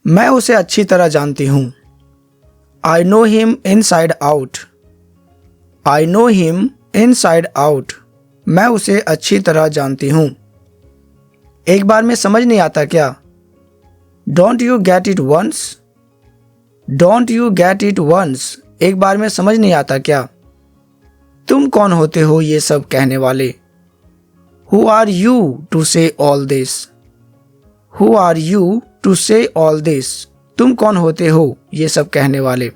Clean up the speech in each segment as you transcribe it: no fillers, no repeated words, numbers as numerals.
मैं उसे अच्छी तरह जानती हूँ। I know him inside out. I know him inside out. मैं उसे अच्छी तरह जानती हूँ। एक बार में समझ नहीं आता क्या? Don't you get it once? Don't you get it once? एक बार में समझ नहीं आता क्या? तुम कौन होते हो ये सब कहने वाले? Who are you to say all this? Who are you to say all this? तुम कौन होते हो ये सब कहने वाले?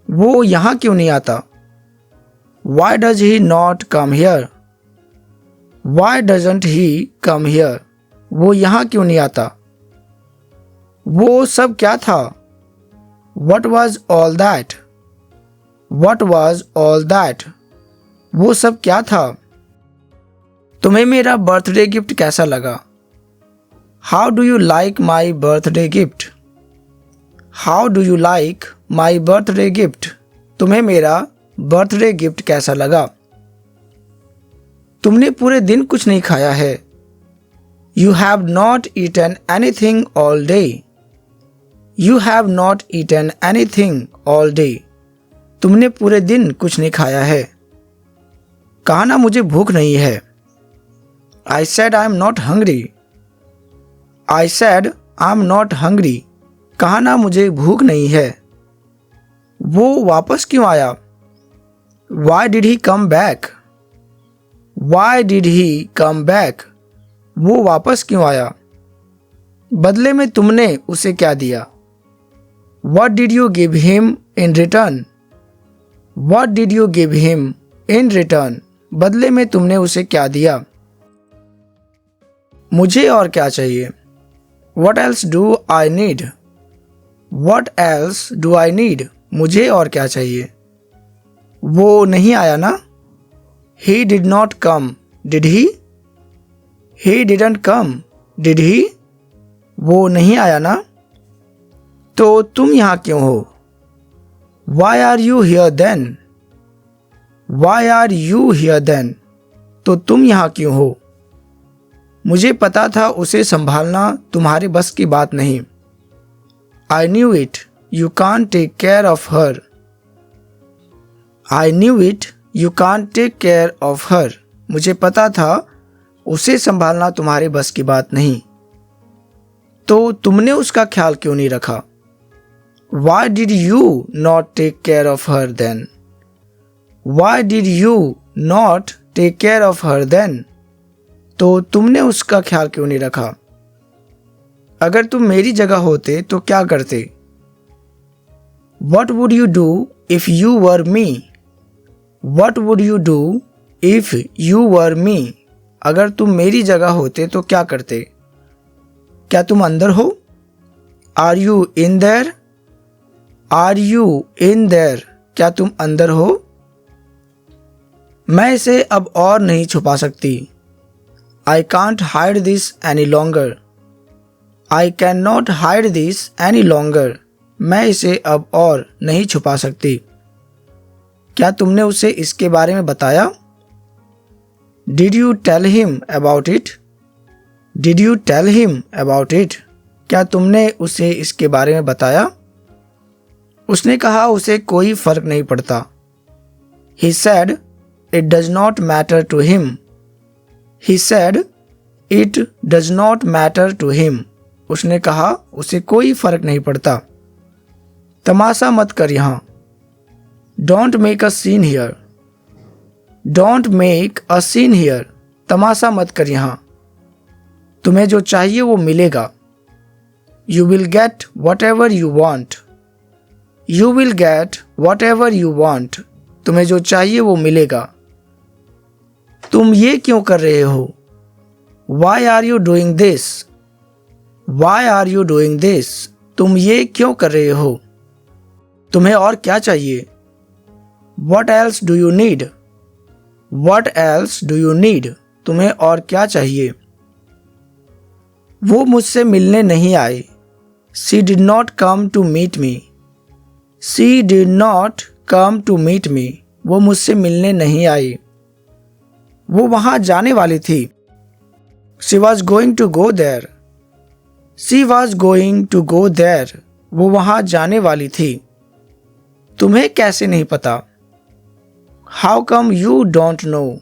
वो यहाँ क्यों नहीं आता? Why does he not come here? Why doesn't he come here? वो यहाँ क्यों नहीं आता? वो सब क्या था? What was all that? What was all that? वो सब क्या था? तुम्हें मेरा बर्थडे गिफ्ट कैसा लगा? How do you like my birthday gift? How do you like my birthday gift? तुम्हें मेरा बर्थडे गिफ्ट कैसा लगा? तुमने पूरे दिन कुछ नहीं खाया है। You have not eaten anything all day. You have not eaten anything all day. तुमने पूरे दिन कुछ नहीं खाया है। कहा ना मुझे भूख नहीं है। I said I am not hungry. I said I am not hungry. कहा ना मुझे भूख नहीं है। वो वापस क्यों आया? Why did he come back? Why did he come back? वो वापस क्यों आया? बदले में तुमने उसे क्या दिया? What did you give him in return? What did you give him in return? बदले में तुमने उसे क्या दिया? मुझे और क्या चाहिए? What else do I need? What else do I need? मुझे और क्या चाहिए? वो नहीं आया ना? He did not come, did he? He didn't come, did he? वो नहीं आया ना? तो तुम यहाँ क्यों हो? Why are you here then? Why are you here then? तो तुम यहाँ क्यों हो? मुझे पता था उसे संभालना तुम्हारे बस की बात नहीं। I knew it. You can't take care of her. I knew it. You can't take care of her. मुझे पता था उसे संभालना तुम्हारे बस की बात नहीं। तो तुमने उसका ख्याल क्यों नहीं रखा? Why did you not take care of her then? Why did you not take care of her then? तो तुमने उसका ख्याल क्यों नहीं रखा? अगर तुम मेरी जगह होते तो क्या करते? What would you do if you were me? What would you do if you were me? अगर तुम मेरी जगह होते तो क्या करते? क्या तुम अंदर हो? Are you in there? Are you in there? क्या तुम अंदर हो? मैं इसे अब और नहीं छुपा सकती। I can't hide this any longer. I cannot hide this any longer. मैं इसे अब और नहीं छुपा सकती। क्या तुमने उसे इसके बारे में बताया? Did you tell him about it? Did you tell him about it? क्या तुमने उसे इसके बारे में बताया? उसने कहा उसे कोई फर्क नहीं पड़ता। He said it does not matter to him. He said it does not matter to him. उसने कहा उसे कोई फर्क नहीं पड़ता। तमाशा मत कर यहाँ। Don't make a scene here. Don't make a scene here. तमाशा मत कर यहाँ। तुम्हें जो चाहिए वो मिलेगा। You will get whatever you want. You will get whatever you want. तुम्हें जो चाहिए वो मिलेगा। तुम ये क्यों कर रहे हो? Why are you doing this? Why are you doing this? तुम ये क्यों कर रहे हो? तुम्हें और क्या चाहिए? What else do you need? What else do you need? तुम्हें और क्या चाहिए? वो मुझसे मिलने नहीं आए। She did not come to meet me. She did not come to meet me. वो मुझसे मिलने नहीं आई। वो वहाँ जाने वाली थी। She was going to go there. She was going to go there, वो वहाँ जाने वाली थी। तुम्हें कैसे नहीं पता? How come you don't know,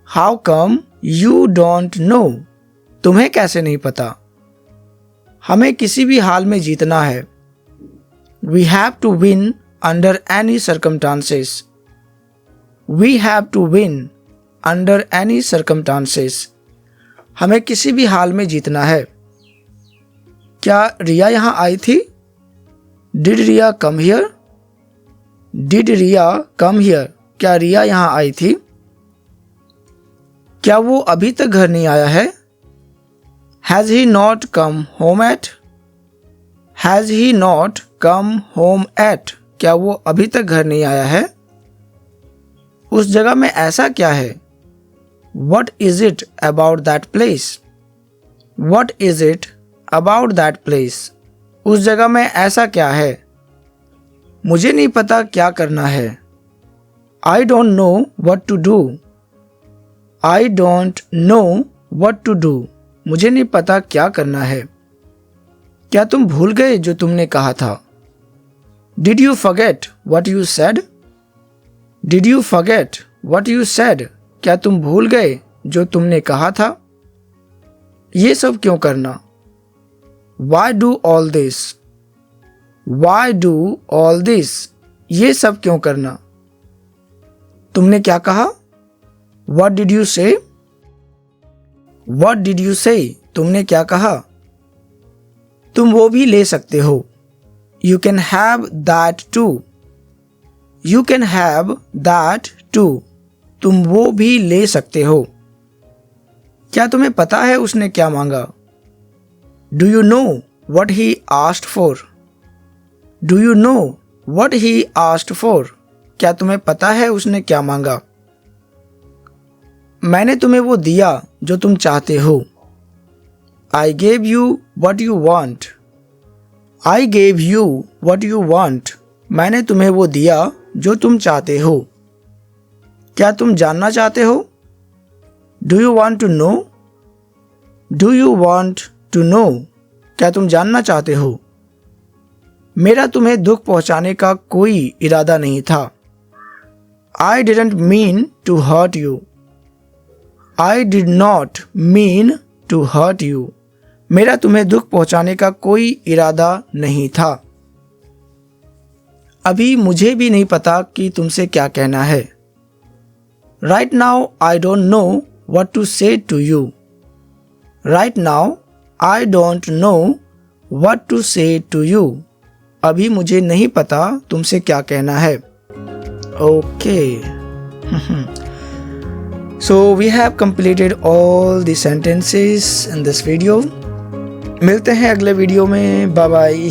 how come you don't know, तुम्हें कैसे नहीं पता? हमें किसी भी हाल में जीतना है। We have to win under any circumstances, we have to win under any circumstances, हमें किसी भी हाल में जीतना है। क्या रिया यहाँ आई थी? Did Riya come here, did Riya come here, क्या रिया यहाँ आई थी? क्या वो अभी तक घर नहीं आया है? Has he not come home at, has he not come home at, क्या वो अभी तक घर नहीं आया है? उस जगह में ऐसा क्या है? What is it about that place? What is it about that place? उस जगह में ऐसा क्या है? मुझे नहीं पता क्या करना है। I don't know what to do. I don't know what to do. मुझे नहीं पता क्या करना है। क्या तुम भूल गए जो तुमने कहा था? Did you forget what you said? Did you forget what you said? क्या तुम भूल गए जो तुमने कहा था? ये सब क्यों करना? Why do all this? Why do all this? ये सब क्यों करना? तुमने क्या कहा? What did you say? What did you say? तुमने क्या कहा? तुम वो भी ले सकते हो। You can have that too. You can have that too. तुम वो भी ले सकते हो। क्या तुम्हें पता है उसने क्या मांगा? Do you know what he asked for? Do you know what he asked for? क्या तुम्हें पता है उसने क्या मांगा? मैंने तुम्हें वो दिया जो तुम चाहते हो। I gave you what you want. I gave you what you want. मैंने तुम्हें वो दिया जो तुम चाहते हो। क्या तुम जानना चाहते हो? Do you want to know? Do you want to know? क्या तुम जानना चाहते हो? मेरा तुम्हें दुख पहुंचाने का कोई इरादा नहीं था। I didn't mean to hurt you. I did not mean to hurt you. मेरा तुम्हें दुख पहुंचाने का कोई इरादा नहीं था। अभी मुझे भी नहीं पता कि तुमसे क्या कहना है। Right now I don't know what to say to you. Right now I don't know what to say to you. अभी मुझे नहीं पता तुमसे क्या कहना है। Okay. So we have completed all the sentences in this video. मिलते हैं अगले वीडियो में। Bye bye.